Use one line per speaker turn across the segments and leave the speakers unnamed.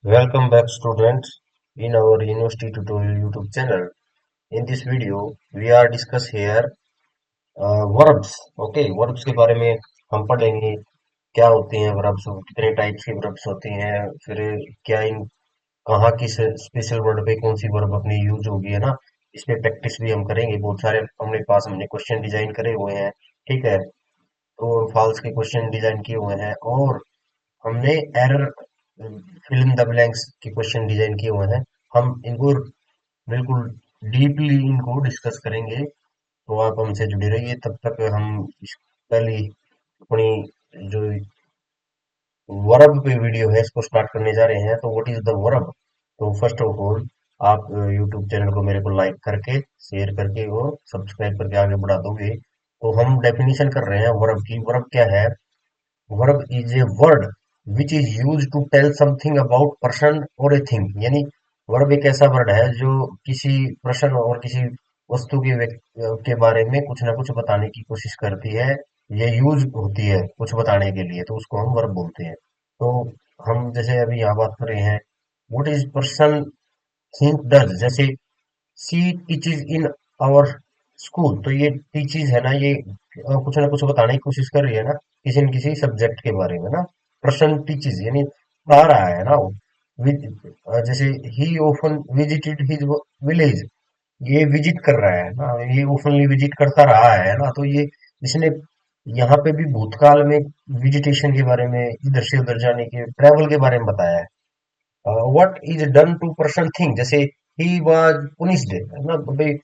Welcome back, students, in our University Tutorial YouTube channel. In this video, we are discuss here verbs. Okay, verbs के बारे में हम पढ़ेंगे क्या होती हैं verbs, कितने टाइप्स की verbs होती हैं, फिर क्या इन कहाँ किस स्पेशल वर्ड पे कौन सी वर्ब अपनी यूज होगी, है ना। इस पे प्रैक्टिस भी हम करेंगे। बहुत सारे हमने पास हमने क्वेश्चन डिजाइन करे हुए हैं, ठीक है। और फॉल्स के क्वेश्चन डिजाइन किए हुए हैं, और हमने error fill in the blanks के क्वेश्चन डिजाइन किए हुए हैं। हम इनको बिल्कुल डीपली इनको डिस्कस करेंगे, तो आप हमसे जुड़े रहिए। तब तक हम पहली अपनी जो वर्ब पे वीडियो है इसको स्टार्ट करने जा रहे हैं। तो व्हाट इज द वर्ब? तो फर्स्ट ऑफ ऑल आप यूट्यूब चैनल को मेरे को लाइक करके, शेयर करके, वो सब्सक्राइब करके आगे बढ़ा दोगे। तो हम डेफिनेशन कर रहे हैं वर्ब की। वर्ब क्या है? Verb is a word which is use to tell something about person और ए थिंग। यानी वर्ब एक ऐसा वर्ड है जो किसी पर्सन और किसी वस्तु के बारे में कुछ ना कुछ बताने की कोशिश करती है। ये यूज होती है कुछ बताने के लिए, तो उसको हम वर्ब बोलते हैं। तो हम जैसे अभी यहाँ बात कर रहे हैं, what is person think does. जैसे सी टीचेज इन आवर स्कूल, तो ये टीचेज है ना, ये कुछ ना कुछ बताने की कोशिश कर रही है ना, किसी न किसी सब्जेक्ट के बारे में ना। पर्सन टीचेज यानी पढ़ा रहा है ना वो। जैसे ही ऑफन विजिटेड हिज विलेज, ये विजिट कर रहा है ना, ये ओपनली विजिट करता रहा है ना। तो ये इसने यहाँ पे भी भूतकाल में विजिटेशन के बारे में, इधर से उधर जाने के, ट्रेवल के बारे में बताया है। What is done to person thing, जैसे ही वाज पुनिश्ड है ना भाई,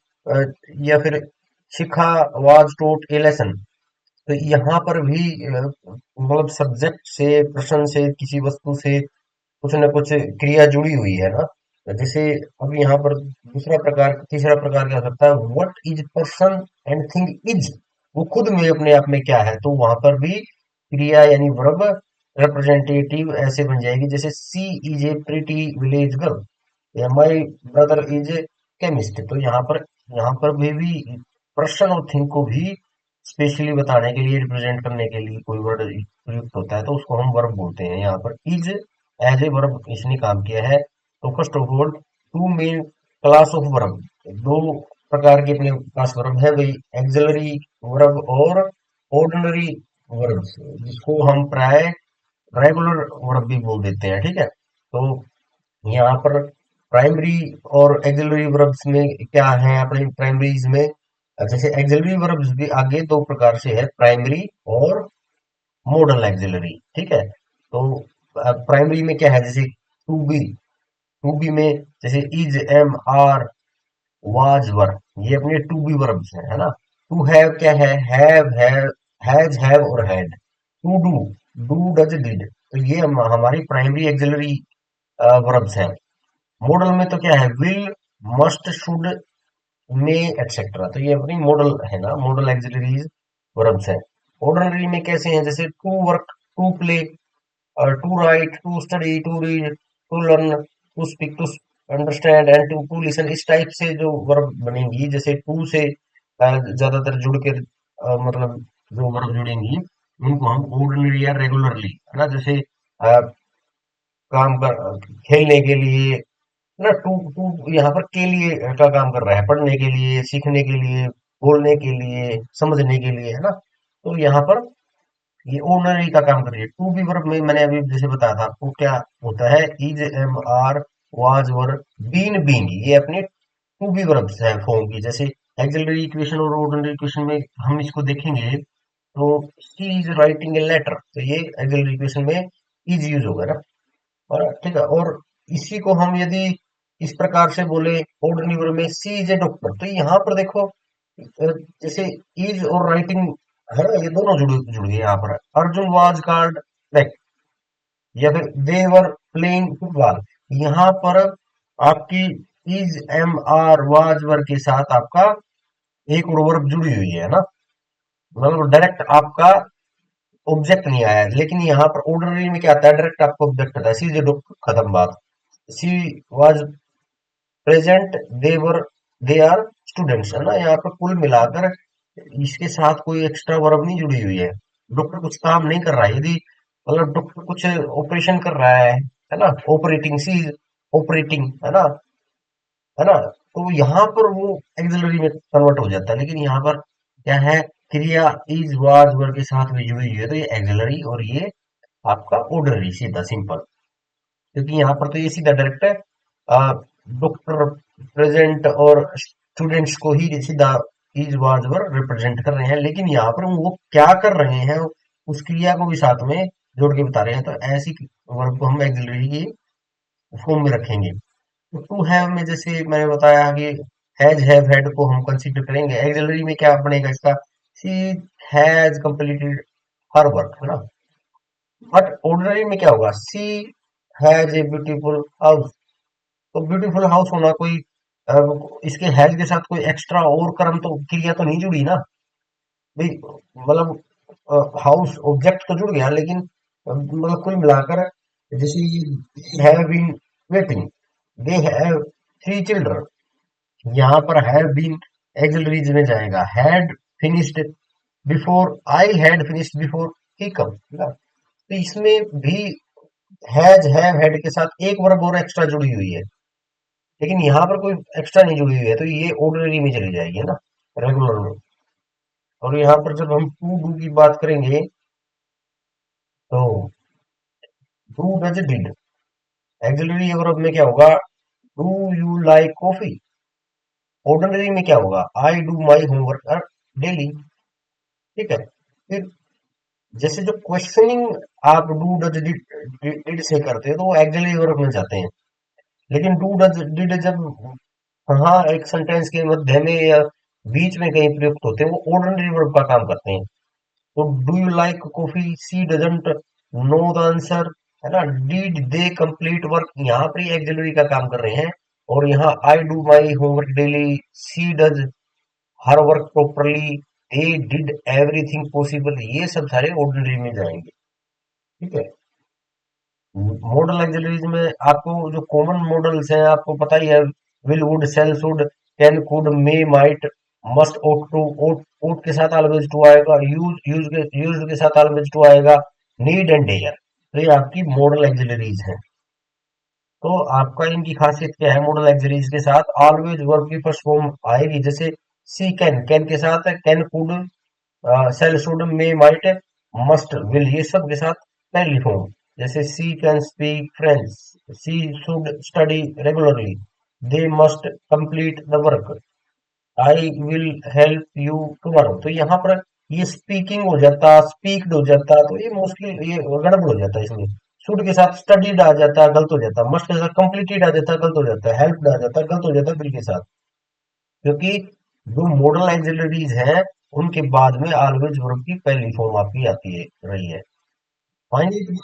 या फिर शिखा वाज टोट ए लेसन। तो यहाँ पर भी मतलब सब्जेक्ट से, पर्सन से, किसी वस्तु से कुछ न कुछ क्रिया जुड़ी हुई है ना। जैसे अब यहाँ पर दूसरा प्रकार, तीसरा प्रकार क्या हो सकता है? What is person and thing is, वो खुद में अपने आप में क्या है। तो वहां पर भी क्रिया यानी वर्ब रिप्रेजेंटेटिव ऐसे बन जाएगी, जैसे she is a pretty village girl, या my brother is a chemist. तो यहाँ पर भी पर्सन और थिंग को भी स्पेशली बताने के लिए, रिप्रेजेंट करने के लिए कोई वर्ड प्रयुक्त होता है, तो उसको हम वर्ब बोलते हैं। यहाँ पर इज एज ए वर्ब इसने काम किया है। तो first of all, two main class of verb, दो प्रकार के अपने पास वर्ब है भाई, एक्सिलरी वर्ब और ऑर्डिनरी वर्ब, जिसको हम प्राय रेगुलर वर्ब भी बोल देते हैं, ठीक है। तो यहाँ पर प्राइमरी और एक्सिलरी वर्ब्स में क्या है अपने प्राइमरीज में? जैसे एक्सिलरी वर्ब्स भी आगे दो प्रकार से है, प्राइमरी और मॉडल एक्सिलरी, ठीक है। तो प्राइमरी में क्या है? जैसे टू बी में जैसे इज, एम, आर, वाज, वर, ये अपने टू बी वर्ब्स है ना। टू हैव क्या है? हैज, हैव और had. To do, does, did. तो ये हमारी प्राइमरी एक्सिलरी वर्ब्स है। मॉडल में तो क्या है? Will, must, should, may, etcetera. तो ये अपनी मॉडल है ना, मॉडल एक्सिलरीज वर्ब्स है। ऑर्डिनरी में कैसे हैं? जैसे to work, to play, to write, to study, to read, to learn, to speak, to understand and to listen. इस टाइप से जो वर्ब बनेंगी, जैसे टू से ज्यादातर जुड़ के मतलब जो वर्ब जुड़ेंगी, उनको हम ऑर्डिनरी या रेगुलरली, है ना। जैसे काम कर, खेलने के लिए ना, टू टू यहाँ पर के लिए का काम कर रहा है, पढ़ने के लिए, सीखने के लिए, बोलने के लिए, समझने के लिए, है ना। तो यहाँ पर ये ओनरी का काम कर रही है। टू बी वर्ब में मैंने अभी जैसे बताया था आपको, क्या होता है? Is, am, are, was, were, been, being, ये अपने टू बी वर्ब्स है फॉर्म की। जैसे एक्सिलरी इक्वेशन और ऑर्डिनरी इक्वेशन में हम इसको देखेंगे, तो she is writing a letter, तो ये एक्सिलरी इक्वेशन में इज यूज होगा ना। और ठीक है, और इसी को हम यदि इस प्रकार से बोले ऑर्डिनरी वर्ब में, सी इज ए डॉक्टर, तो यहाँ पर देखो जैसे इज और राइटिंग है ना, ये दोनों जुड़ गए यहाँ पर। अर्जुन वाज कॉल्ड बैक, या फिर दे वर प्लेइंग फुटबॉल, यहाँ पर आपकी इज, एम, आर, वाज, वर के साथ आपका एक और वर्ब जुड़ी हुई है ना। मतलब डायरेक्ट आपका ऑब्जेक्ट नहीं आया है, लेकिन यहाँ पर ऑर्डिनरी में क्या आता है? डायरेक्ट आपका ऑब्जेक्ट आता है। सी इज ए डॉक्टर, खत्म बात। She was present, they were, they are students, है ना। यहाँ पर कुल मिलाकर इसके साथ कोई एक्स्ट्रा वर्ब नहीं जुड़ी हुई है। डॉक्टर कुछ काम नहीं कर रहा है, यदि मतलब डॉक्टर कुछ ऑपरेशन कर रहा है, है ना, ऑपरेटिंग, सी इज ऑपरेटिंग, है ना। तो यहाँ पर वो एक्सिलरी में कन्वर्ट हो जाता है, लेकिन यहाँ पर क्या है, क्रिया इज वाज वर के साथ में जुड़ी हुई है, तो ये एक्सिलरी और ये आपका ऑर्डनरी, सीधा सिंपल। क्योंकि यहाँ पर तो ये सीधा डायरेक्ट है, डॉक्टर प्रेजेंट और स्टूडेंट्स को ही सीधा इज वाज वर रिप्रेजेंट कर रहे हैं, लेकिन यहाँ पर वो क्या कर रहे हैं उस क्रिया को भी साथ में जोड़ के बता रहे हैं, तो ऐसी वर्ब को हम एक्सिलरी की फॉर्म में रखेंगे। तो टू हैव में जैसे मैंने बताया कि हैज हैव हैड को हम कंसीडर करेंगे, एक्सिलरी में क्या बनेगा इसका, she has completed her work, है ना। बट ऑर्डिनरी में क्या होगा, सी हैज ए ब्यूटीफुल हाउस। तो ब्यूटीफुल हाउस होना कोई इसके हैज के साथ कोई एक्स्ट्रा और कर्म तो क्रिया तो नहीं जुड़ी ना भाई, मतलब हाउस ऑब्जेक्ट तो जुड़ गया, लेकिन मतलब कुल मिलाकर जैसे ये have been waiting, they have 3 children, यहाँ पर हैव बीन एक्सिलरीज में जाएगा, had finished before, I had finished before he come, तो इसमें भी हैज हैव हैड के साथ एक वर्ब और एक्स्ट्रा जुड़ी हुई है, लेकिन यहाँ पर कोई एक्स्ट्रा नहीं जुड़ी हुई है, तो ये ऑर्डिनरी में चली जाएगी, है ना, रेगुलर में। और यहाँ पर जब हम टू डू की बात करेंगे, तो do does did, axillary verb में क्या होगा, do you like coffee. Ordinary में क्या होगा, आई डू माई होमवर्क डेली। ठीक है, फिर जैसे जो क्वेश्चनिंग आप डू डज डिड से करते हो, तो वो एक्सिलरी वर्ब में जाते हैं, लेकिन डू डज डिड जब हाँ एक सेंटेंस के मध्य में या बीच में कहीं प्रयुक्त होते हैं, वो ऑर्डिनरी वर्ब का काम करते हैं। तो do you like coffee, she doesn't know the answer, है ना, डिड दे कंप्लीट वर्क, यहाँ पर एक्सिलरी का काम कर रहे हैं। और यहाँ I do my homework daily, she does her work properly, they did everything possible, ये सब सारे ऑर्डिनरी में जाएंगे। ठीक है, मॉडल एक्सिलरीज में आपको जो कॉमन मॉडल्स हैं आपको पता ही है, will would shall should can could may might must ought to, ought के साथ ऑलवेज टू आएगा, यूज के साथ ऑलवेज टू आएगा, नीड एंड डेयर, तो ये आपकी मॉडल एक्सिलरीज हैं। तो आपका इनकी खासियत क्या है, मॉडल एक्सिलरीज के साथ ऑलवेज वर्ब की फर्स्ट फॉर्म आएगी, जैसे सी कैन, कैन के साथ can could, shall should may might must will, ये सब के साथ पहली फॉर्म, जैसे she can speak French, she should study regularly, they must complete the work, I will help you tomorrow. तो यहाँ पर ये स्पीकिंग हो जाता, स्पीक्ड हो जाता, तो ये मोस्टली ये गड़बड़ हो जाता है इसमें। शुड के साथ स्टडीड आ जाता, गलत हो जाता, मस्ट के साथ कंप्लीटेड आ जाता, गलत हो जाता, हेल्प्ड आ जाता, गलत हो जाता बिल के साथ, क्योंकि जो मॉडल एक्सिलरीज हैं उनके बाद में ऑलवेज वर्ब की पहली फॉर्म आपकी आती है रही है। फाइनली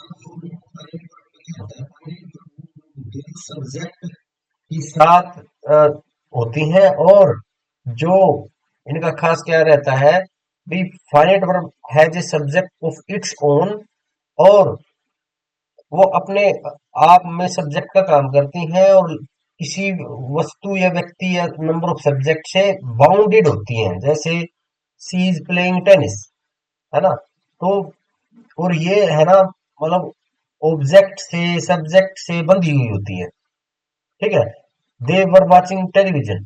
सब्जेक्ट के साथ होती हैं, और जो इनका खास क्या रहता है, भी finite verb has a subject of its own, और वो अपने आप में सब्जेक्ट का काम करती हैं, और किसी वस्तु या व्यक्ति या नंबर ऑफ सब्जेक्ट से बाउंडेड होती हैं, जैसे सी इज प्लेइंग टेनिस, है ना। तो और ये है ना, मतलब ऑब्जेक्ट से सब्जेक्ट से बंधी हुई होती है। ठीक है, दे वर वाचिंग टेलीविजन,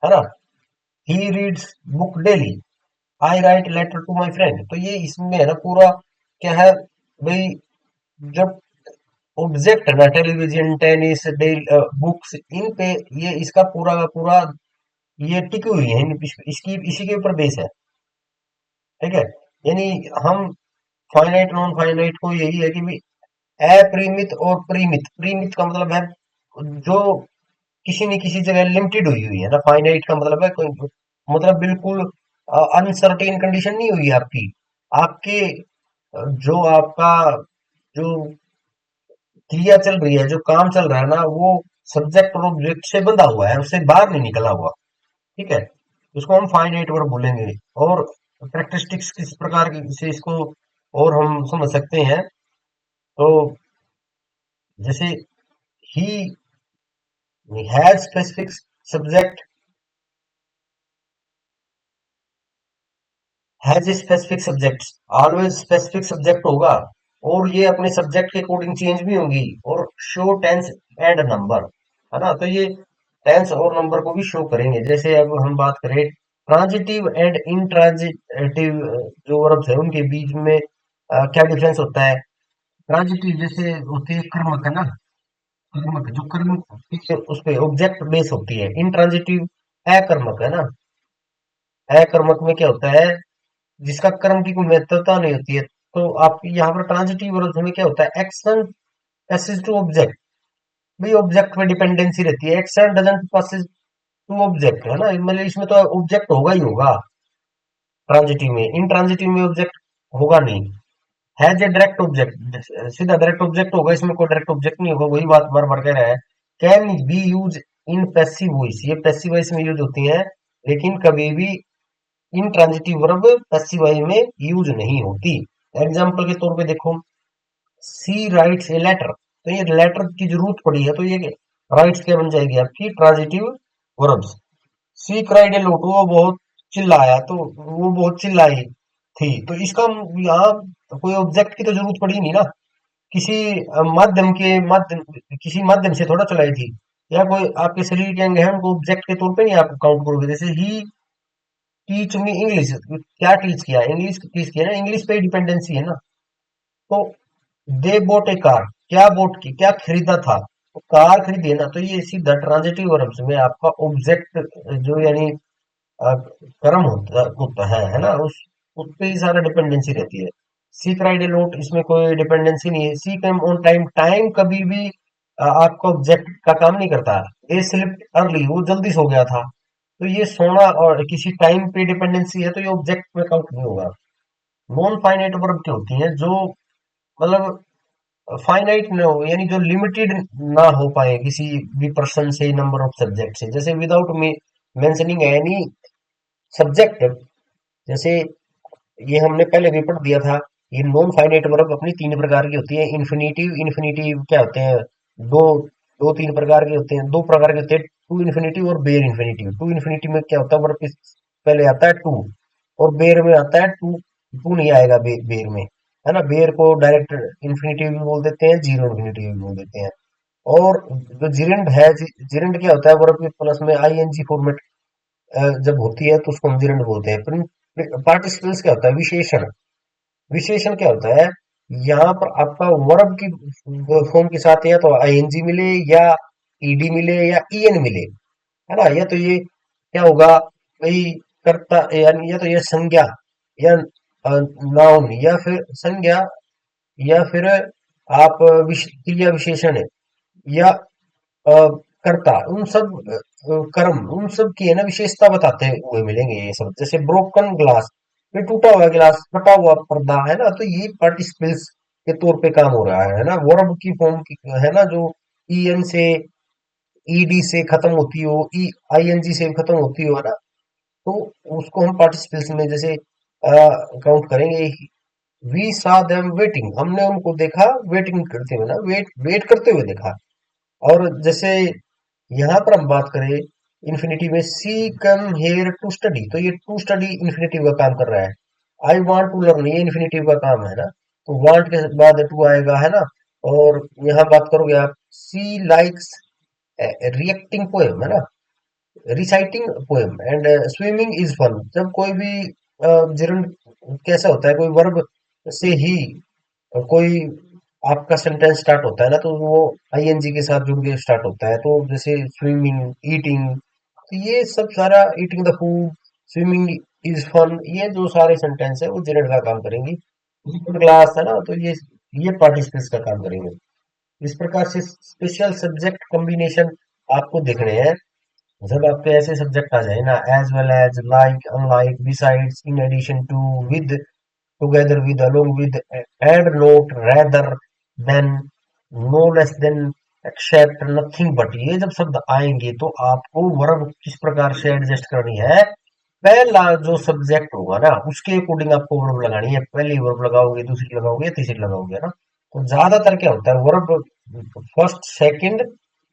है ना, he reads book daily, I write letter to my friend. तो ये इसमें है ना पूरा क्या है भाई, जब ऑब्जेक्ट है ना, टेलीविजन, टेनिस, बुक्स, इन पे ये इसका पूरा का पूरा ये टिकी हुई है, इसकी इसी के ऊपर बेस है। ठीक है, यानी हम फाइनाइट नॉन फाइनाइट को यही है कि भी अपरिमित और परिमित, परिमित का मतलब है जो किसी न किसी जगह लिमिटेड हुई हुई है ना, फाइनाइट का मतलब है कोई, मतलब बिल्कुल अनसर्टेन कंडीशन नहीं हुई है आपकी, आपके जो आपका जो क्रिया चल रही है, जो काम चल रहा है ना, वो सब्जेक्ट और ऑब्जेक्ट से बंधा हुआ है, उससे बाहर नहीं निकला हुआ। ठीक है, उसको हम फाइनाइट वर्ब बोलेंगे। और कैरेक्टरिस्टिक्स किस प्रकार की से इसको और हम समझ सकते हैं, तो जैसे he has specific subject, has specific subject, always specific subject होगा, और ये अपने सब्जेक्ट के अकॉर्डिंग चेंज भी होंगी। और शो टेंस एंड नंबर, है ना, तो ये टेंस और नंबर को भी शो करेंगे। जैसे अब हम बात करें ट्रांजिटिव एंड इंट्रांजिटिव जो वर्ब्स है उनके बीच में क्या डिफरेंस होता है। ट्रांजिटिव जैसे होती है कर्मक, है ना, कर्मक जो कर्म उस पे ऑब्जेक्ट बेस होती है। इंट्रांजिटिव अकर्मक, है ना, अकर्मक में क्या होता है, जिसका कर्म की कोई महत्वता नहीं होती है। तो आप यहाँ पर ट्रांजिटिव वर्ब्स में क्या होता है, एक्शन पैसेज टू ऑब्जेक्ट, भाई ऑब्जेक्ट पे डिपेंडेंसी रहती है। Action doesn't passes to object, है ना, मतलब इसमें तो ऑब्जेक्ट होगा ही होगा ट्रांजिटिव में। इन ट्रांजिटिव में ऑब्जेक्ट होगा नहीं। हैज ए डायरेक्ट ऑब्जेक्ट, सीधा डायरेक्ट ऑब्जेक्ट होगा, इसमें कोई डायरेक्ट ऑब्जेक्ट नहीं होगा। वही बात बार बार कह रहा है। Can be use in passive voice, ये पैसिव वॉइस में यूज होती है, लेकिन कभी भी इन ट्रांजिटिव वर्ब पैसिव वॉइस में यूज नहीं होती। एग्जाम्पल के तौर पे देखो, सी राइट्स ए लेटर, तो ये लेटर की जरूरत पड़ी है, तो ये राइट्स क्या बन जाएगी आपकी transitive verbs. She cried a lot, वो बहुत चिल्लाया, तो वो बहुत चिल्लाई थी, तो इसका यहाँ कोई ऑब्जेक्ट की तो जरूरत पड़ी नहीं ना। किसी माध्यम के माध्यम, किसी माध्यम से थोड़ा चलाई थी, या कोई आपके शरीर के अंग है उनको ऑब्जेक्ट के तौर पे नहीं आप काउंट करोगे। जैसे ही टीच मी इंग्लिश, क्या टीच किया, इंग्लिश टीच किया ना, इंग्लिश पे डिपेंडेंसी है ना। तो दे बोट ए कार, क्या बोट की, क्या खरीदा था, तो कार खरीदी है ना, तो ये सीधा ट्रांजिटिव वर्ब्स में आपका ऑब्जेक्ट जो यानी कर्म होता है ना, उस पे ही सारा डिपेंडेंसी रहती है। सी क्राइड ए लॉट, इसमें कोई डिपेंडेंसी नहीं है। सी केम ऑन टाइम, टाइम कभी भी आपका ऑब्जेक्ट का काम नहीं करता। ए स्लिप्ड अर्ली, वो जल्दी सो गया था, तो ये सोना और किसी टाइम पे डिपेंडेंसी है, तो ये ऑब्जेक्ट में काउंट नहीं होगा। नॉन फाइनाइट वर्ब क्या होती है, जो मतलब फाइनाइट ना हो, यानी जो लिमिटेड ना हो पाए किसी भी पर्सन से, नंबर ऑफ सब्जेक्ट से। जैसे विदाउट मेंशनिंग एनी सब्जेक्ट, जैसे ये हमने पहले भी पढ़ दिया था। ये नॉन फाइनाइट वर्ब अपनी तीन प्रकार की होती है। इन्फिनेटिव, इन्फिनेटिव क्या होते हैं, दो दो तीन प्रकार के होते हैं, दो प्रकार के होते हैं, टू इन्फिनेटिव और बेर इन्फिनेटिव। टू इन्फिनेटिव में क्या होता है, वर्ब पहले आता है टू, और बेर में आता है टू, टू नहीं आएगा बेर में, है ना। बेर को डायरेक्ट इन्फिनेटिव भी बोल देते हैं, जीरो इन्फिनेटिव भी बोल देते हैं। और जो जिरेंड है, जिरेंड क्या होता है, वर्ब के प्लस में आईएनजी फॉर्मेट जब होती है तो उसको हम जिरेंड बोलते हैं। पार्टिसिपल्स क्या होता है, विशेषण। विशेषण क्या होता है, यहाँ पर आपका वर्ब की फॉर्म के साथ या तो आईएनजी मिले, या ईडी मिले, या ईएन मिले, है ना। या तो ये क्या होगा भाई, कर्ता, यानी या तो ये संज्ञा, या नाउन, या फिर संज्ञा, या फिर आप क्रिया विशेषण है, या कर्ता, उन सब कर्म, उन सब की है ना विशेषता बताते हुए मिलेंगे ये सब। जैसे ब्रोकन ग्लास, ये टूटा हुआ गिलास, फटा हुआ पर्दा, है ना, तो ये पार्टिसिपल्स के तौर पे काम हो रहा है ना। वर्ब की फॉर्म की है ना, जो ईएन से, ईडी से खत्म होती हो, ई आईएनजी से खत्म होती हो, है ना, तो उसको हम पार्टिसिपल्स में जैसे काउंट करेंगे। वी सा देम वेटिंग, हमने उनको देखा वेटिंग करते हुए ना, वेट वेट करते हुए देखा। और जैसे यहाँ पर हम बात करें इन्फिनिटी में, सी कम हेयर टू स्टडी, तो ये टू स्टडी इन्फिनिटिव का काम कर रहा है। आई वांट टू लर्न, ये इन्फिनिटिव का काम है ना, तो वांट के बाद टू आएगा, है ना। और यहाँ बात करोगे आप, सी लाइक्स रिएक्टिंग पोएम, है ना, reciting poem, and swimming is fun. जब कोई भी जिरंड कैसा होता है, कोई वर्ब से ही कोई आपका सेंटेंस स्टार्ट होता है ना, तो वो आईएनजी के साथ जुड़ के स्टार्ट होता है। तो जैसे स्विमिंग, ईटिंग, तो ये सब सारा, eating the food, swimming is fun, ये जो सारे सेंटेंस है वो जेरेड का काम करेंगी। क्लास है ना, तो ये पार्टिसिपल्स का काम करेंगे। इस प्रकार से स्पेशल सब्जेक्ट कॉम्बिनेशन आपको देखने हैं। जब आपके ऐसे सब्जेक्ट आ जाए ना, as well as, like, unlike, besides, in addition to, with, together with, along with, and, not, rather than, no less than, except, nothing but, ये जब शब्द आएंगे तो आपको वर्ब किस प्रकार से एडजस्ट करनी है। पहला जो सब्जेक्ट होगा ना उसके अकॉर्डिंग आपको वर्ब लगानी है। पहली वर्ब लगाओगे, दूसरी लगाओगे, तीसरी लगाओगे, है ना। तो ज्यादातर क्या होता है, वर्ब फर्स्ट, सेकंड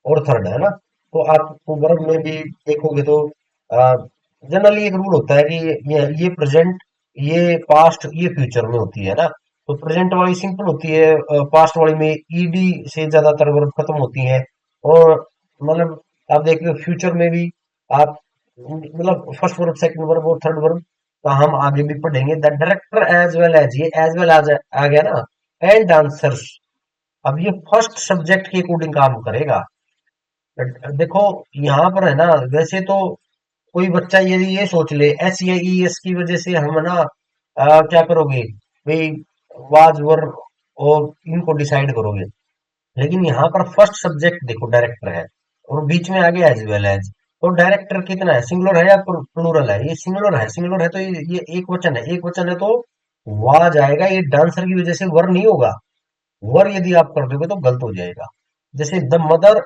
और थर्ड, है ना। तो आपको वर्ब में भी देखोगे तो जनरली एक रूल होता है कि ये प्रेजेंट, ये पास्ट, ये फ्यूचर में होती है ना। तो प्रेजेंट वाली सिंपल होती है, पास्ट वाली में ईडी से ज्यादातर वर्ब खत्म होती है। और मतलब आप देखिए फ्यूचर में भी आप मतलब फर्स्ट वर्ब, सेकंड वर्ब और थर्ड वर्ब का हम आगे भी पढ़ेंगे। The director as well as, ये एज वेल एज आ गया ना, एंड आंसर्स। अब ये फर्स्ट सब्जेक्ट के अकॉर्डिंग काम करेगा। देखो यहाँ पर है ना, वैसे तो कोई बच्चा यदि ये सोच ले एस या ई एस की वजह से हम ना क्या करोगे भाई, वाज वर और इनको डिसाइड करोगे। लेकिन यहाँ पर फर्स्ट सब्जेक्ट देखो डायरेक्टर है, और बीच में आ गया एज वेल एज। तो डायरेक्टर कितना है, सिंगुलर है या प्लूरल है? ये सिंगुलर है। सिंगुलर है तो ये एक वचन है, एक वचन है तो वाज आएगा। ये डांसर की वजह से वर नहीं होगा। वर यदि आप कर दोगे तो गलत हो जाएगा। जैसे the mother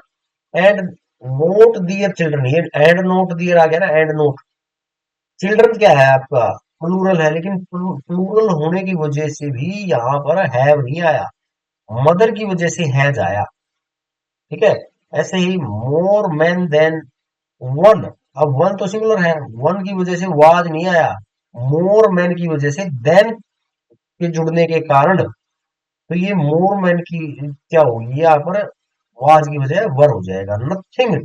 and not their children, ये एंड नोट दियर आ गया ना, एंड नोट। चिल्ड्रन क्या है आपका, प्लूरल है, लेकिन प्लूरल होने की वजह से भी यहाँ पर हैव नहीं आया, मदर की वजह से हैज आया। ठीक है। ऐसे ही मोर मैन देन वन। अब वन तो सिंगुलर है, वन की वजह से वाज नहीं आया, मोर मैन की वजह से देन के जुड़ने के कारण। तो ये मोर मैन की क्या होगी यहाँ पर, वाज की वजह वर हो जाएगा। Nothing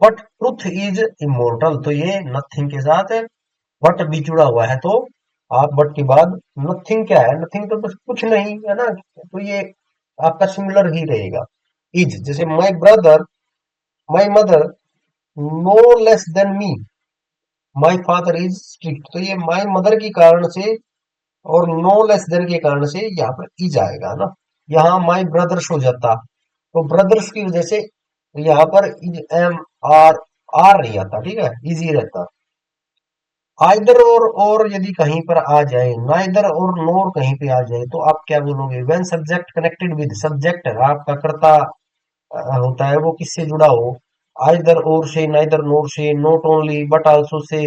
but truth is immortal, तो ये नथिंग के साथ बट भी जुड़ा हुआ है, तो आप बट के बाद नथिंग क्या है, नथिंग तो बस कुछ नहीं है ना, तो ये आपका सिमिलर ही रहेगा। इज, जैसे my brother, my mother no less than me, my father is strict, तो ये माई मदर के कारण से और नो लेस देन के कारण से यहाँ पर इज आएगा ना। यहाँ माई ब्रदर्स हो जाता, तो ब्रदर्स की वजह से यहाँ पर इज एम आर, आर नहीं आता, ठीक है, इजी रहता। आइदर और यदि कहीं पर आ जाए, नाइदर और नोर कहीं पे आ जाए, तो आप क्या बोलोगे? When subject connected with, subject आपका कर्ता होता है, वो किससे जुड़ा हो, आइदर और से, नाइदर नोर से, not only but also say,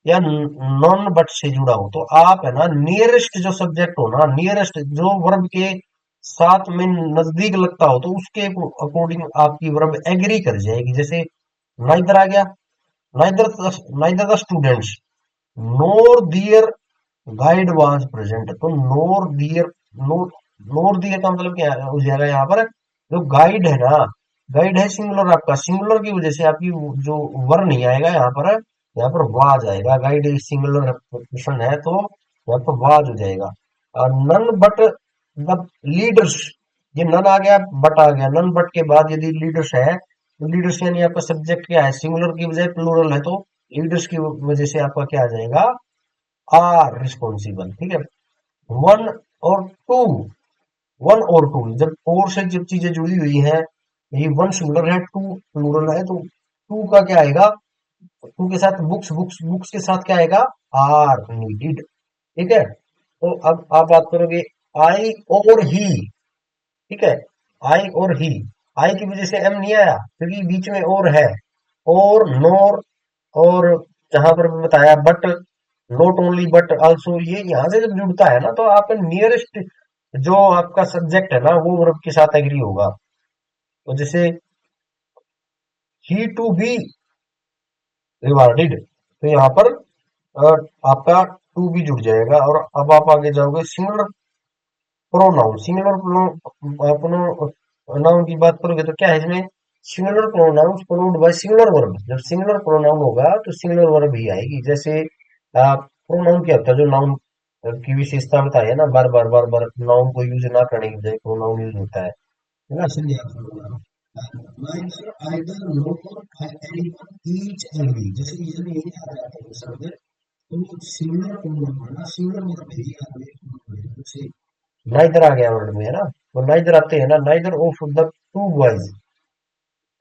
या नॉन बट से जुड़ा हो, तो आप है ना नियरेस्ट जो सब्जेक्ट हो ना, नियरेस्ट जो वर्ब के साथ में नजदीक लगता हो, तो उसके अकॉर्डिंग आपकी वर्ब एग्री कर जाएगी। जैसे नाइदर आ गया, neither, neither the students nor their guide was present, तो नोर दियर, नोर, नोर दियर का मतलब क्या हो जाएगा यहाँ पर, जो गाइड है ना, गाइड है सिंगुलर आपका, सिंगुलर की वजह से आपकी जो वर नहीं आएगा यहाँ पर वाज आएगा। गाइड सिंगुलर पर्सन है तो यहाँ पर वाज हो जाएगा। और नन बट द लीडर्स, ये नन आ गया, बट आ गया, नन बट के बाद यदि लीडर्स है, तो लीडर्स यानी आपका सब्जेक्ट क्या है, सिंगुलर की बजाय प्लूरल है, तो लीडर्स की वजह से आपका क्या आ जाएगा, आर रिस्पॉन्सिबल। ठीक है। वन और टू, वन और टू, जब और से जब चीजें जुड़ी हुई है, ये वन सिंगुलर है, टू प्लूरल है, तो टू का क्या आएगा, टू के साथ बुक्स, बुक्स, बुक्स के साथ क्या आएगा, आर नीडेड। ठीक है। तो अब आप बात करोगे आई और ही। ठीक है। आई और ही, आई की वजह से एम नहीं आया क्योंकि बीच में और है, और नोर, और जहां पर बताया but, not only but also, ये यहां से जब जुड़ता है ना, तो आपका नियरेस्ट जो आपका सब्जेक्ट है ना, वो वर्ब के साथ एग्री होगा। तो जैसे ही टू बी रिवार्डेड, तो यहाँ पर अ, आपका टू भी जुड़ जाएगा। और अब आप आगे जाओगे सिंगुलर प्रोनाउन, सिंगुलर प्रोनाउन की बात करोगे तो क्या है इसमें, singular pronoun followed by singular verb. जब सिंगुलर प्रोनाउन होगा तो सिंगुलर वर्ब ही आएगी। जैसे प्रोनाउन क्या होता है, जो नाउन की विशेषता बताई है ना, बार बार बार बार नाउन को यूज ना करने की बजाय प्रोनाउन यूज होता है ना। सुनिए आप सुनो। Neither, either, nor, anyone, each, every, जैसे ये में यही आ जाता है शब्द, तो सिंगुलर प्रोनाउन है ना, सिंगुलर वर्ब ही आ गया। जैसे नाइदर आ गया वर्ड में है ना, तो नाइदर आते हैं ना, neither of the two boys,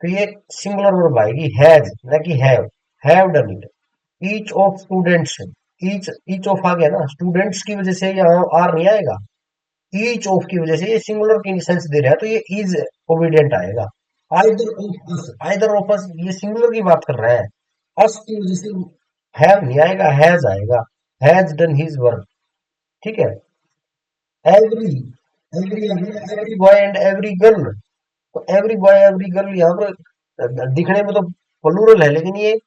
तो ये सिंगुलर वर्ब आएगी हैज, ना कि have done it. Each of students, each, each of आ गया ना, स्टूडेंट्स की वजह से यहाँ आर नहीं आएगा, ईच ऑफ की वजह से ये सिंगुलर की सेंस दे रहा है, तो ये इज ओबीडियंट आएगा। Either of us, either of us, ये सिंगुलर की बात कर रहा है, अस की वजह से हैव नहीं आएगा, हैज आएगा, हैज डन हिज वर्क। ठीक है। Every, every, every boy and every girl, तो एवरी बॉय एवरी गर्ल यहाँ पर दिखने में तो प्लूरल है, लेकिन ये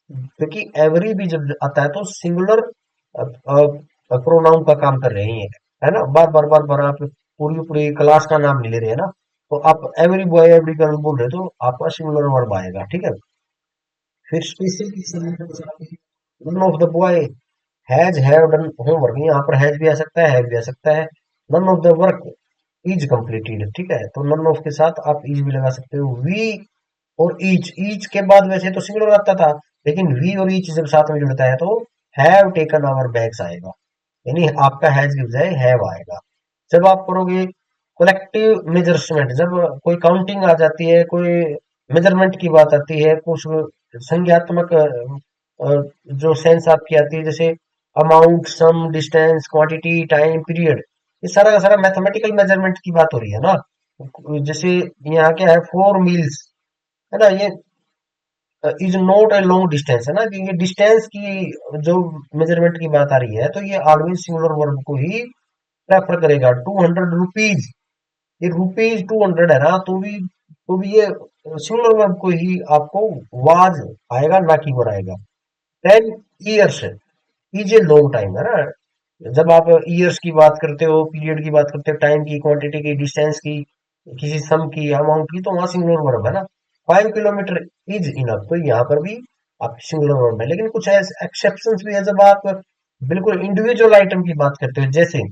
क्योंकि एवरी भी जब आता है तो सिंगुलर प्रोनाउन का काम कर रहे हैं। है ना, बार बार आप पूरी पूरी क्लास का नाम नहीं ले रहे हैं ना, तो आप एवरी बॉय एवरी गर्ल बोल रहे हो तो आपका सिंगुलर वर्ब आएगा, ठीक है। फिर specific, none of the boy has have done homework, यहाँ पर हैज भी आ सकता है, हैव भी आ सकता है। None of the work is completed, ठीक है, तो नन ऑफ के साथ आप इज भी लगा सकते हो। वी और ईच के बाद वैसे तो सिंगुलर आता था, लेकिन वी और ईच जब साथ में जुड़ता है तो हैव टेकन आवर बैग्स आएगा, यानी आपका हैज की बजाय हैव आएगा। जब आप करोगे कलेक्टिव मेजरमेंट, जब कोई काउंटिंग आ जाती है, कोई मेजरमेंट की बात आती है, कुछ संज्ञात्मक जो सेंस आपकी आती है, जैसे अमाउंट, सम, डिस्टेंस, क्वांटिटी, टाइम, पीरियड, ये सारा का सारा मैथमेटिकल मेजरमेंट की बात हो रही है ना। जैसे यहाँ क्या है, 4 मील्स, है ना, ये is not a long distance, है ना, कि ये डिस्टेंस की जो मेजरमेंट की बात आ रही है, तो ये ऑलवेज सिंगुलर वर्ब को ही प्रेफर करेगा। 200 रुपीज, ये रुपीज 200 है ना, तो भी ये सिंगुलर वर्ब को ही आपको वाज आएगा, ना कि वर आएगा। 10 years is a long time, है ना, जब आप ईयर्स की बात करते हो, पीरियड की बात करते हो, टाइम की, क्वांटिटी की, डिस्टेंस की, किसी सम की, अमाउंट की, तो वहां सिंगुलर वर्ब है ना। 5 किलोमीटर इज इनफ, तो यहाँ पर भी आप सिंगुलर वर्ब है। लेकिन कुछ एक्सेप्शन भी है, जब आप बिल्कुल इंडिविजुअल आइटम की बात करते हो, जैसे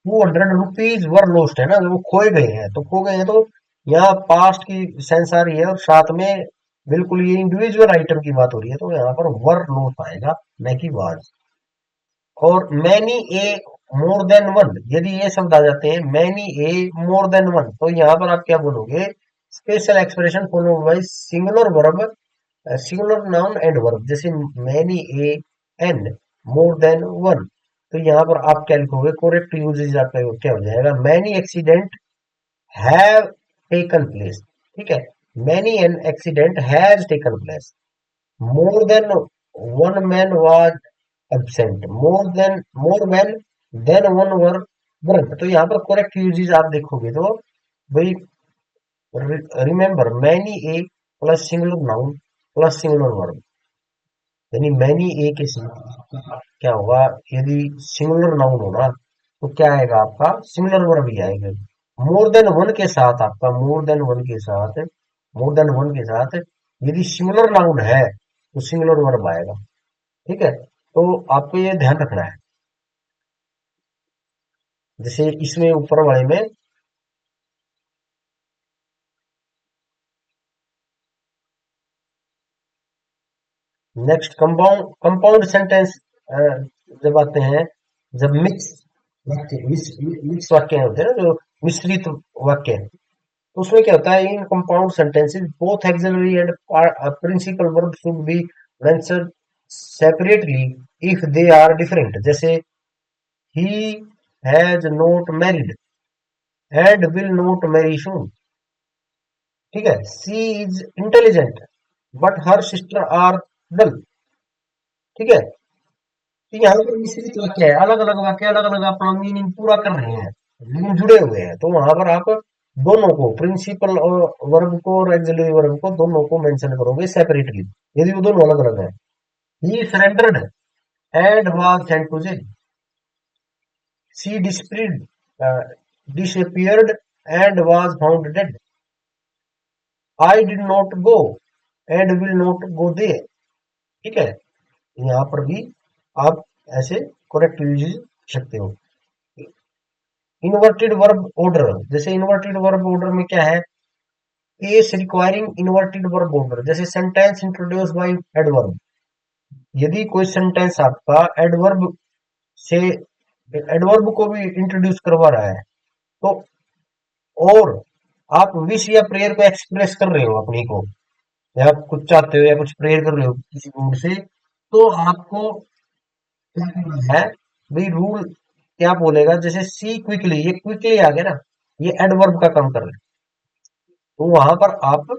200 रुपीज वर लोस्ट, है ना, वो खोए गए हैं, तो खो गए हैं, तो यहाँ पास्ट की सेंस आ रही है, और साथ में बिल्कुल ये इंडिविजुअल आइटम की बात हो रही है, तो यहाँ पर वर लोस्ट आएगा, न कि वाज। और many a more than one, यदि ये शब्द आ जाते हैं many a more than one, तो यहाँ पर आप क्या बोलोगे, special expression follow by singular verb, singular noun and verb, जैसे many a and more than one, तो यहाँ पर आप क्या लिखोगे, करेक्ट यूजेज आपका क्या हो जाएगा, many accident have taken place, ठीक है, many an accident has taken place, more than one man was absent, more men than one were present, तो यहाँ पर करेक्ट यूजेस आप देखोगे तो भाई, remember many a plus singular noun plus singular verb, यानी मैनी ए के साथ आपका क्या होगा, यदि सिंगुलर नाउन हो ना, तो क्या आएगा, आपका सिंगुलर वर्ब ही आएगा। मोर देन वन के साथ आपका, मोर देन वन के साथ यदि सिंगुलर नाउन है तो सिंगुलर वर्ब आएगा, ठीक है, तो आपको ये ध्यान रखना है। जैसे इसमें ऊपर वाले में नेक्स्ट कंपाउंड सेंटेंस जब आते हैं, जब मिक्स वाक्य, मिक्स वाक्य होते हैं ना, जो मिश्रित वाक्य, तो उसमें क्या होता है, in compound sentences both auxiliary and principal verb should be mentioned separately if they are different, जैसे he has not married and will not marry soon, ठीक है, she is intelligent but her sister are dull, ठीक है, तो यहाँ पर मिश्रित वाक्य है, अलग अलग वाक्य, अलग अलग अपना मीनिंग पूरा कर रहे हैं, लेकिन जुड़े हुए हैं, तो वहां पर आप दोनों को, प्रिंसिपल और वर्ब को और एक्सिलरी वर्ब को, दोनों को मेंशन करोगे सेपरेटली, यदि वो दोनों अलग अलग है। He surrendered and was sent to jail, she disappeared and was found dead, I did not go and will not go there, ठीक है, यहाँ पर भी आप ऐसे करेक्ट यूज सकते हो। इन्वर्टेड वर्ब ऑर्डर, जैसे इन्वर्टेड वर्ब ऑर्डर में क्या है, case requiring inverted verb order, जैसे सेंटेंस इंट्रोड्यूस बाय एडवर्ब, यदि कोई सेंटेंस आपका एडवर्ब से, एडवर्ब को भी इंट्रोड्यूस करवा रहा है, तो और आप विश या प्रेयर को एक्सप्रेस कर रहे हो अपनी को, या आप कुछ चाहते हो या कुछ प्रेयर कर रहे हो किसी मूड से, तो आपको क्या करना है भाई, रूल क्या बोलेगा, जैसे सी क्विकली, ये क्विकली आ गया ना, ये एडवर्ब का काम कर रहा है, तो वहां पर आप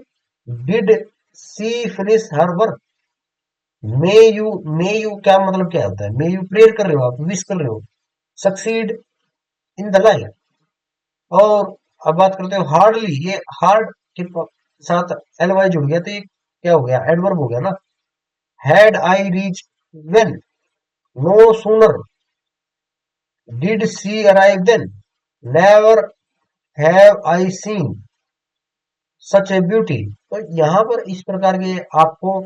did she finish her work, may you क्या मतलब, क्या होता है, मे यू प्रेयर कर रहे हो, आप विश कर रहे हो, सक्सीड इन द लाइफ। और अब बात करते हो हार्डली, ये हार्ड के साथ एल वाई जुड़ गया, तो ये क्या हो गया, एडवर्ब हो गया ना। Had I reach when, no sooner did she arrive than, never have I seen such a beauty. तो यहाँ पर इस प्रकार के आपको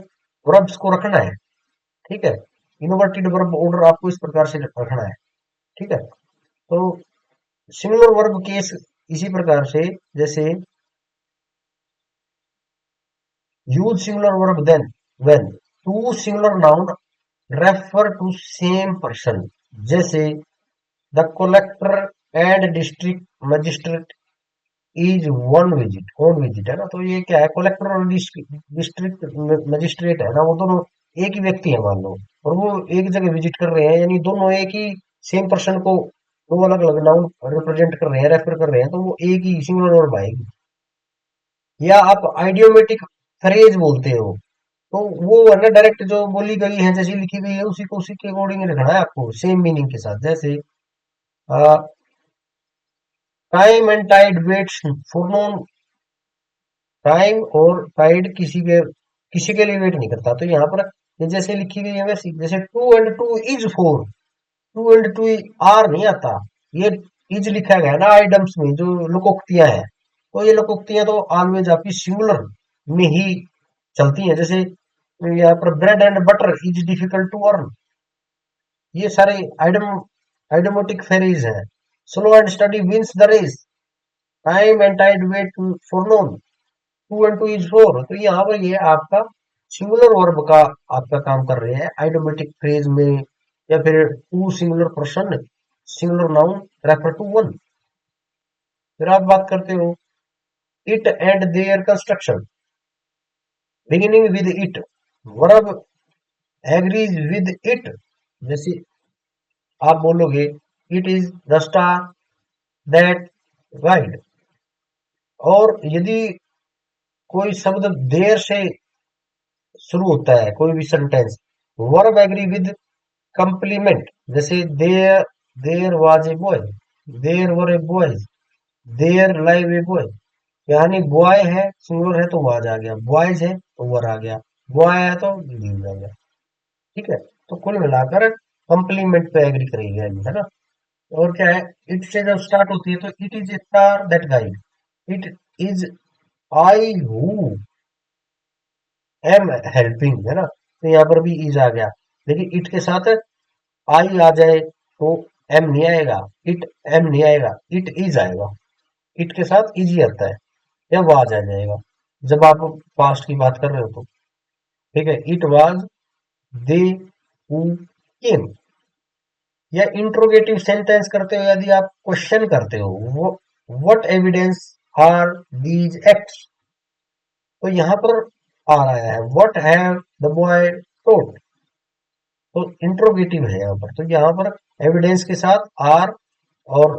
वर्ब्स को रखना है, ठीक है। इनवर्टेड वर्ब ऑर्डर आपको इस प्रकार से रखना है, ठीक है। तो सिंगुलर वर्ब केस इसी प्रकार से, जैसे use singular verb then when two singular noun refer to same person, जैसे the collector and district magistrate is on visit, on visit है ना। तो ये क्या है, कलेक्टर और डिस्ट्रिक्ट मजिस्ट्रेट है ना, वो दोनों एक ही व्यक्ति है मान लो, और वो एक जगह विजिट कर रहे हैं, यानी दोनों एक ही सेम पर्सन को दो अलग अलग नाउन रिप्रेजेंट कर रहे हैं, रेफर कर रहे हैं, तो वो एक ही सिंगुलर वर्ब आएगी। या आप आइडियोमेटिक फ्रेज बोलते हो, तो वो है ना डायरेक्ट जो बोली गई है, जैसी लिखी गई है उसी को उसी के अकॉर्डिंग लिखना है आपको, सेम मीनिंग के साथ। जैसे time and tide waits for none, time और टाइड किसी के लिए वेट नहीं करता। तो यहाँ पर ये जैसे लिखी गई है वैसे, जैसे two and two is four, two and two are नहीं आता, ये इज लिखा गया है ना आइटम्स में जो लोकोक्तियां हैं, तो ये लोकोक्तियां तो ऑलवेज आपकी सिंगुलर में ही चलती हैं। जैसे यहाँ पर bread and butter is difficult to earn, ये सारे आइडोमेटिक फेरीज हैं। Slow and steady wins the race, time and tide wait for none, two and two is four. तो यहाँ पर ये आपका सिंगुलर वर्ब का आपका काम कर रहे हैं आइडोमेटिक फ्रेज में, या फिर to singular person singular noun refer to one. फिर आप बात करते हो it and there construction, beginning with it, verb agrees with it, जैसे आप बोलोगे it is the star that guide, और यदि कोई शब्द देर से शुरू होता है, कोई भी sentence, verb agree with complement, जैसे there there was a boy, there were a boys, there live a boy, यानी बॉय है सिंगुलर है तो वाज आ गया, बॉयज है तो वर आ गया, बॉय है तो लीव आ गया, ठीक है। तो कुल मिलाकर कंप्लीमेंट पे एग्री करेगी है ना। और क्या है, इट से जब स्टार्ट होती है तो it is a star that guide, it is I who am helping, है ना। तो यहाँ पर भी इज आ गया, लेकिन इट के साथ आई आ जाए तो एम नहीं आएगा, इट एम नहीं आएगा, इट इज आएगा, इट के साथ इज ही आता है, या वाज आ जाएगा जब आप पास्ट की बात कर रहे हो तो, ठीक है। It was they who came. या इंट्रोगेटिव सेंटेंस करते हो, यदि आप क्वेश्चन करते हो, वो what evidence are these acts, तो यहाँ पर आ रहा है what have the boy told, तो इंट्रोगेटिव है यहाँ पर। तो यहाँ पर एविडेंस के साथ आर, और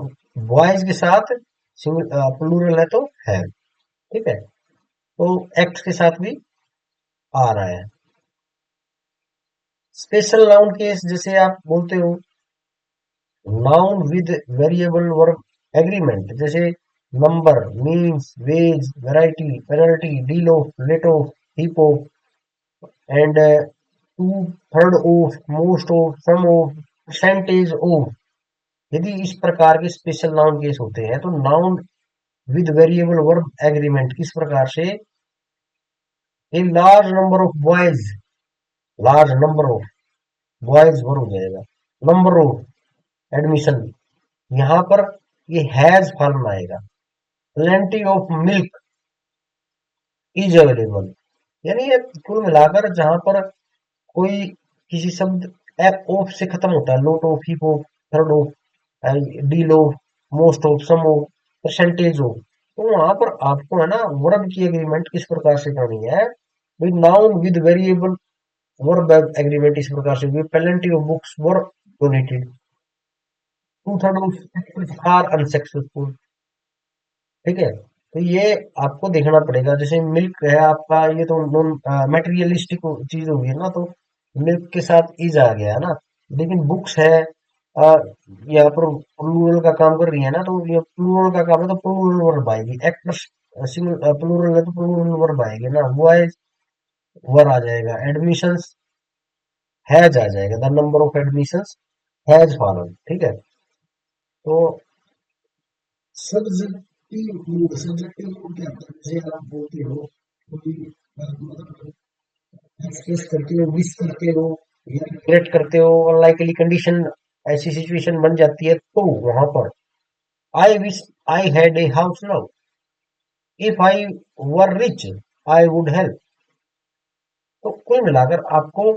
बॉयज के साथ प्लूरल है तो है, ठीक है। तो एक्ट के साथ भी आ रहा है। स्पेशल नाउन केस, जैसे आप बोलते हो noun with variable verb agreement, जैसे number, means, wage, variety, penalty, deal of, lot of, heap of, and two third of, most of, some of, percentage of. यदि इस प्रकार के स्पेशल नाउन केस होते हैं, तो noun with variable verb agreement किस प्रकार से, a large number of boys, large number of boys verb हो जाएगा, नंबर ऑफ एडमिशन, यहाँ पर ये हैज फॉर्म आएगा, plenty of milk is available. यानी ये कुल मिलाकर जहां पर कोई किसी शब्द ऑफ से खत्म होता है, lot of, heap of, third of, deal of, most of, some of, percentage of, तो वहां पर आपको है ना वर्ब की एग्रीमेंट किस प्रकार से करनी है, with noun with variable verb agreement इस प्रकार से, plenty of books were donated, two third of are unsuccessful, ठीक है। तो ये आपको देखना पड़ेगा। जैसे मिल्क है आपका, ये तो नॉन मेटेरियलिस्टिक चीज होगी ना, तो मिल्क के साथ इज आ गया है ना। लेकिन बुक्स है, अ, यहाँ पर प्लूरल का काम कर रही है ना, तो ये प्लूरल का काम है तो प्लूरल वर्ब आएगी, एक्ट्रेस सिंगल प्लूरल है तो प्लूरल वर्ब आएगी ना, बॉयज वर आ जाएगा, एडमिशंस हैज आ जाएगा, the number of admissions has followed, ठीक है। तो
सब्जेक्टिव मूड क्या होता है? जैसे आप बोलते हो कोई मतलब एक्सप्रेस करते हो, विश करते हो या
रिग्रेट करते हो और लाइकली कंडीशन, ऐसी सिचुएशन बन जाती है, तो वहां पर आई wish I had a house now, if I were rich I would help. तो कुल मिलाकर आपको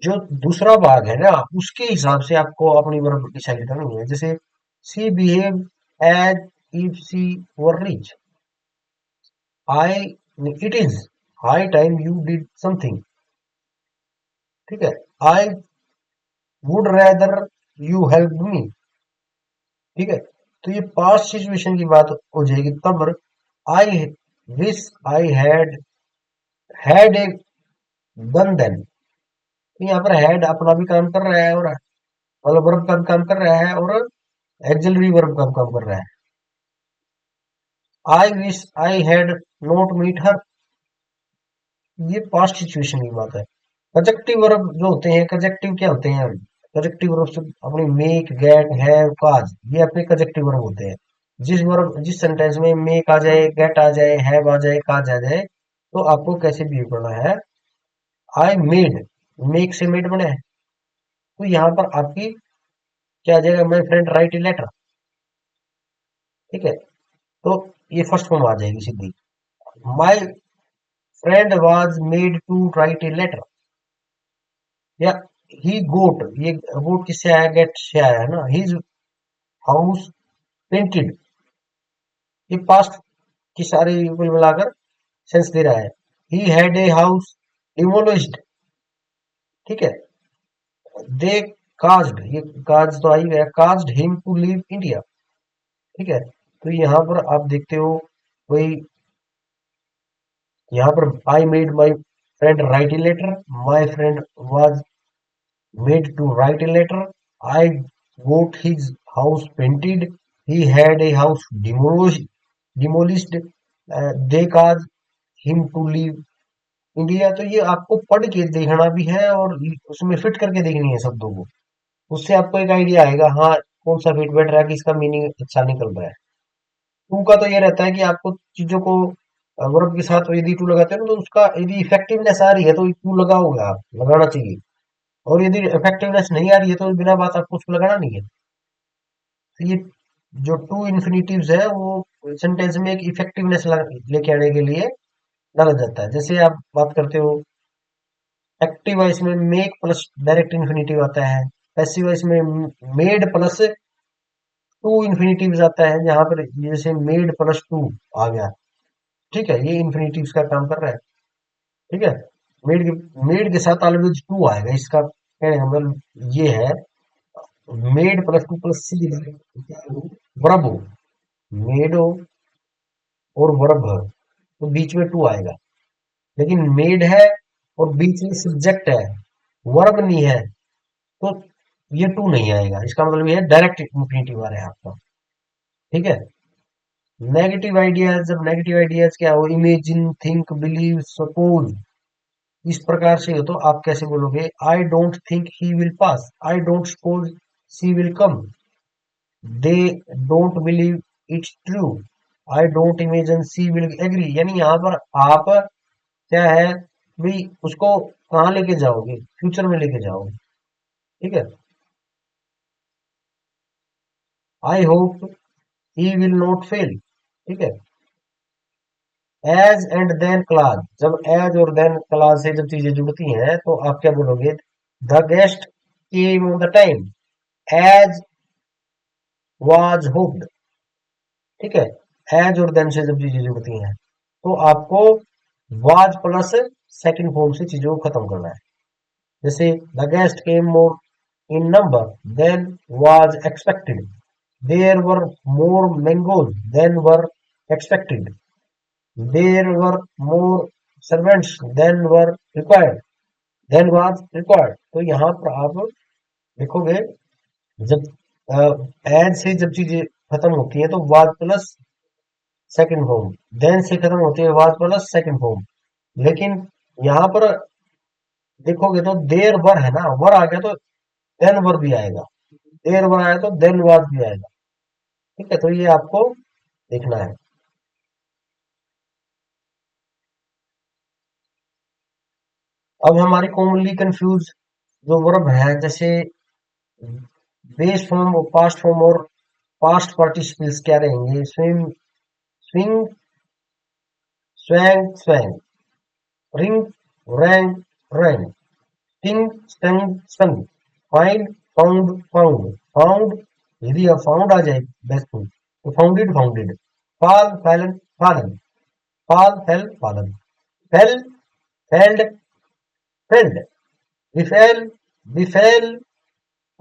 जो दूसरा भाग है ना, उसके हिसाब से आपको अपनी वर्ब डिसाइड करनी है। जैसे she behave as if she were rich, I, it is high time you did something. ठीक है, I would rather you help me. ठीक है, तो ये पास्ट सिचुएशन की बात हो जाएगी। तब I wish I had a gun then. तो यहाँ पर हैड अपना भी काम कर रहा है, और मतलब वर्ब का भी काम कर रहा है, और एक्सिलरी वर्ब का भी काम कर रहा है। I wish I had not meet her, ये पास्ट सिचुएशन की बात है। कंजक्टिव वर्ब जो होते हैं, कंजक्टिव क्या होते हैं? कंजक्टिव वर्ब से अपनी मेक, गेट, हैव, काज, ये अपने कंजक्टिव वर्ब होते हैं। जिस सेंटेंस में मेक आ जाए, गेट आ जाए, हैव आ जाए, काज आ जाए, तो आपको कैसे बिहेव करना है? आई मेड, मेक से मेड बना है, तो यहाँ पर आपकी क्या आ जाएगा? My friend write a letter. ठीक है, तो ये फर्स्ट फॉर्म आ जाएगी सीधी। My friend was made to write a letter, या ही गोट, ये गोट किससे आया? गेट से आया है ना। हिज हाउस पेंटेड, ये पास्ट की सारी कुल मिलाकर सेंस दे रहा है। He had a house demolished. ठीक है, दे काज्ड, ये काज तो आई गया, caused him to leave India. ठीक है, तो यहाँ पर आप देखते हो कोई, यहाँ पर I made my friend write a letter, my friend was made to write a letter, I got his house painted, he had a house demolished, they cause him to leave India. तो ये आपको पढ़ के देखना भी है, और उसमें फिट करके देखनी है शब्दों को। उससे आपको एक आइडिया आएगा, हाँ कौन सा फिट बैठ रहा है, किसका मीनिंग अच्छा निकल रहा है। टू का तो ये रहता है कि आपको चीजों को वर्ब के साथ यदि टू लगाते हो ना, तो उसका यदि इफेक्टिवनेस आ रही है तो टू लगाओगे, आप लगाना चाहिए। और यदि इफेक्टिवनेस नहीं आ रही है तो बिना बात आपको उसको लगाना नहीं है। तो ये जो टू इन्फिनिटिव्स है, वो सेंटेंस में एक इफेक्टिवनेस लेके आने के लिए डाला जाता है। जैसे आप बात करते हो एक्टिव वॉइस में मेक प्लस डायरेक्ट इन्फिनिटिव आता है, पैसिव वॉइस में मेड प्लस टू इन्फिनिटिव्स आता है, जहां पर जैसे मेड प्लस टू आ गया। ठीक है, ये इन्फिनिटिव्स का काम कर रहा है। ठीक है, मेड के साथ ऑलवेज टू आएगा, इसका कहने का मतलब ये है। मेड प्लस टू प्लस सी वर्ब हो, मेड हो और वर्ब हो, तो बीच में टू आएगा। लेकिन मेड है और बीच में सब्जेक्ट है, वर्ब नहीं है, तो ये टू नहीं आएगा। इसका मतलब ये है डायरेक्ट इंफिनिटिव आ रहा है आपका। ठीक है, नेगेटिव आइडियाज, जब नेगेटिव आइडियाज क्या हो? इमेजिन, थिंक, बिलीव, सपोज, इस प्रकार से हो तो आप कैसे बोलोगे? I don't think he will pass, I don't suppose she will come, they don't believe it's true, I don't imagine she will agree. यानी यहाँ पर आप क्या है भाई, उसको कहाँ लेके जाओगे? फ्यूचर में लेके जाओगे। ठीक है, I hope he will not fail. ठीक है, एज एंड देन क्लास, जब एज और देन क्लास से जब चीजें जुड़ती हैं तो आप क्या बोलोगे? The guest came on the time, as was hoped. ठीक है, एज और देन से जब चीजें जुड़ती हैं तो आपको वाज प्लस सेकंड फॉर्म से चीजों को खत्म करना है। जैसे the guest came more in number than was expected, there were more mangoes than were expected, there were more servants than were required, than was required. तो यहाँ पर आप लिखोगे, जब एज से जब चीजें खत्म होती हैं तो was plus second form, than से खत्म होती है वाज प्लस सेकंड फॉर्म। लेकिन यहाँ पर देखोगे तो देर वर है ना, वर आ गया तो देन वर भी आएगा, देर वर आया तो देन वाज भी आएगा। ठीक है, तो ये आपको देखना है। अब हमारे कॉमनली कंफ्यूज जो वर्ब है, जैसे बेस फॉर्म और पास्ट फॉर्म और पास्ट पार्टिसिपल्स क्या रहेंगे? Swim, swing, swang, swang, ring, rang, rang, sting, stung, stung, find, found, found, found, यदि अब फाउंड आ जाए बेस्ट फॉर्म तो founded, founded, fall, fallen, fallen, fall, fell, fallen, fell, felled, felled, befell, befell,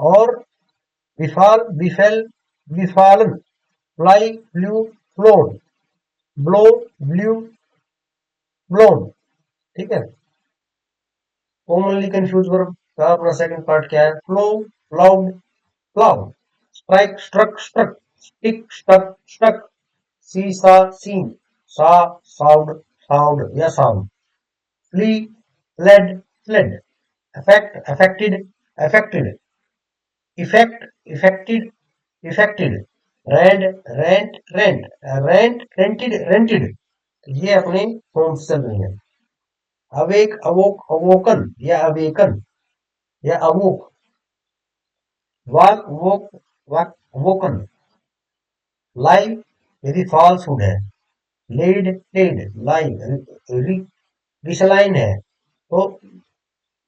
और befall, befell, befallen, fly, flew, flown, blow, blew, blown. ठीक है, commonly confuse verb का अपना सेकंड पार्ट क्या है? Flow, flowed, flowed, strike, struck, struck, stick, stuck, stuck, see, saw, seen, saw, sawed, sawed या sound, flee, fled, fled, affect, affected, affected, effect, effected, effected, rent, rent, rent, rent, rented, rented. ये अपने forms चल रही हैं। Awake, अवोक, अवोकन या awaken या अवोक, वाक, वोक, वाक, woken, लाई यदि falsehood है, लेड, लेड, लाई, रिसलाइन है तो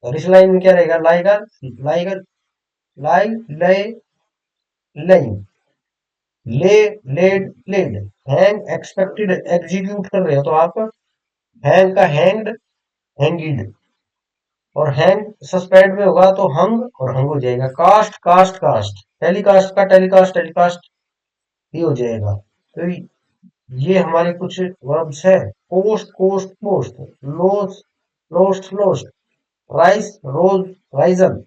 रिसलाइन में क्या रहेगा? लाएगा, लाएगा, लाई, lay, lain, lay, laid, laid, hang, expected, execute कर रहे हो तो आप हैंग का हैंग्ड, हैंगिड, और हैंग सस्पेंड में होगा तो हंग और हंग हो जाएगा। कास्ट, कास्ट, कास्ट, टेलीकास्ट का टेलीकास्ट, टेलीकास्ट ही हो जाएगा। तो ये हमारे कुछ वर्ब्स है। Post, cost, post, lost, lost, lost, rise, rose, risen,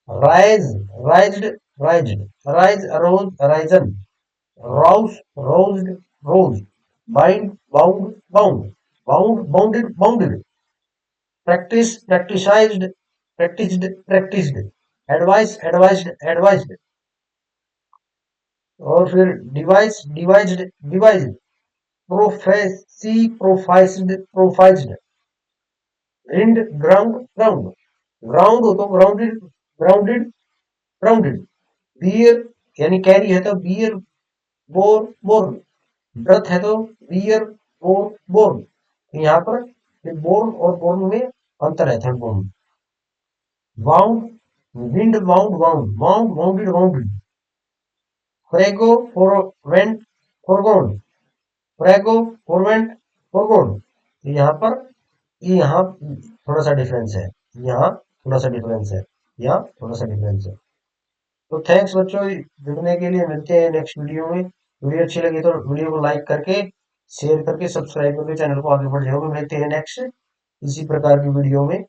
raise, raised, raised, rise, arose, risen, rouse, roused, rose, bind, bound, bound, bound, bounded, bounded, practice, practised, practised, practised, advice, advised, advised, और फिर device, devised, devised, prophecy, prophesied, prophesied, grind, ground, ground, ground हो तो grounded, grounded, grounded, bear यानी carry है तो beer, bore, born, booth है तो beer, bore, born. यहाँ पर बोर्न और बोर्न में अंतर है, third born. Wound, wind, wound, wound, wound, wounded, wounded, forego, forwent, foregone, forego, forwent, foregone. यहाँ पर यहाँ थोड़ा सा डिफरेंस है, यहाँ थोड़ा सा डिफरेंस है, यहाँ थोड़ा सा डिफरेंस है। तो थैंक्स बच्चों, जुड़ने के लिए। मिलते हैं नेक्स्ट वीडियो में। वीडियो अच्छी लगी तो वीडियो को लाइक करके, शेयर करके, सब्सक्राइब करके चैनल को आगे बढ़ जाओगे। मिलते हैं नेक्स्ट इसी प्रकार की वीडियो में।